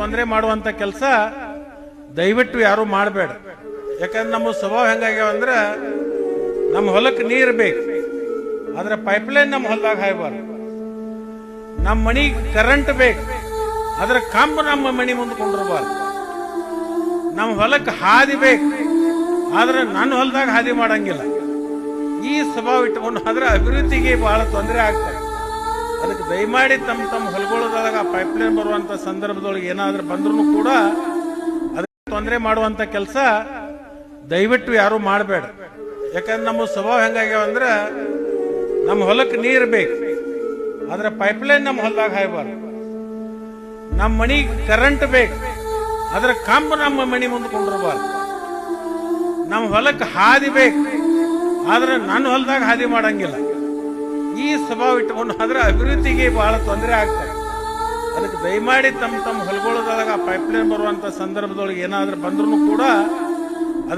ತೊಂದರೆ ಮಾಡುವಂತ ಕೆಲಸ ದಯವಿಟ್ಟು ಯಾರು ಮಾಡಬೇಡ. ಯಾಕಂದ್ರೆ ನಮ್ಮ ಸ್ವಭಾವ ಹೆಂಗಾಗ್ಯಾವಂದ್ರೆ ನಮ್ಮ ಹೊಲಕ್ಕೆ ನೀರು ಬೇಕು, ಆದ್ರೆ ಪೈಪ್ಲೈನ್ ನಮ್ಮ ಹೊಲದಾಗ ಹಾಯಬಾರ್ದು. ನಮ್ಮ ಮನಿಗೆ ಕರೆಂಟ್ ಬೇಕು, ಆದ್ರೆ ಕಂಬ ನಮ್ಮ ಮನಿ ಮುಂದೆ ಕೊಂಡಿರಬಾರ್ದು. ನಮ್ಮ ಹೊಲಕ್ಕೆ ಹಾದಿ ಬೇಕು, ಆದ್ರೆ ನನ್ನ ಹೊಲದಾಗ ಹಾದಿ ಮಾಡಂಗಿಲ್ಲ. ಈ ಸ್ವಭಾವ ಇಟ್ಕೊಂಡು ಆದ್ರೆ ಅಭಿವೃದ್ಧಿಗೆ ಬಹಳ ತೊಂದರೆ ಆಗ್ತದೆ. ಅದಕ್ಕೆ ದಯಮಾಡಿ ತಮ್ಮ ತಮ್ಮ ಹೊಲಗಳೊಳಗ ಪೈಪ್ಲೈನ್ ಬರುವಂತ ಸಂದರ್ಭದೊಳಗೆ ಏನಾದ್ರೂ ಬಂದ್ರೂ ಕೂಡ ಅದಕ್ಕೆ ತೊಂದರೆ ಮಾಡುವಂತ ಕೆಲಸ ದಯವಿಟ್ಟು ಯಾರು ಮಾಡಬೇಡ. ಯಾಕಂದ್ರೆ ನಮ್ಮ ಸ್ವಭಾವ ಹೆಂಗಾಗ್ಯಾವಂದ್ರೆ ನಮ್ಮ ಹೊಲಕ್ಕೆ ನೀರು ಬೇಕು, ಆದ್ರೆ ಪೈಪ್ಲೈನ್ ನಮ್ಮ ಹೊಲದಾಗ ಹಾಯಬಾರ್ದು. ನಮ್ಮ ಮನಿಗೆ ಕರೆಂಟ್ ಬೇಕು, ಆದ್ರೆ ಕಂಬ ನಮ್ಮ ಮನಿ ಮುಂದೆ ಕೊಂಡಿರಬಾರ್ದು. ನಮ್ಮ ಹೊಲಕ್ಕೆ ಹಾದಿ ಬೇಕು, ಆದ್ರೆ ನನ್ನ ಹೊಲದಾಗ ಹಾದಿ ಮಾಡಂಗಿಲ್ಲ. ಈ ಸ್ವಭಾವ ಇಟ್ಕೊಂಡು ಆದ್ರೆ ಅಭಿವೃದ್ಧಿಗೆ ಬಹಳ ತೊಂದರೆ ಆಗ್ತದೆ. ಅದಕ್ಕೆ ದಯಮಾಡಿ ತಮ್ಮ ತಮ್ಮ ಹೊಲಗಳೊಳಗ ಪೈಪ್ಲೈನ್ ಬರುವಂತ ಸಂದರ್ಭದೊಳಗೆ ಏನಾದ್ರೂ ಬಂದ್ರೂ ಕೂಡ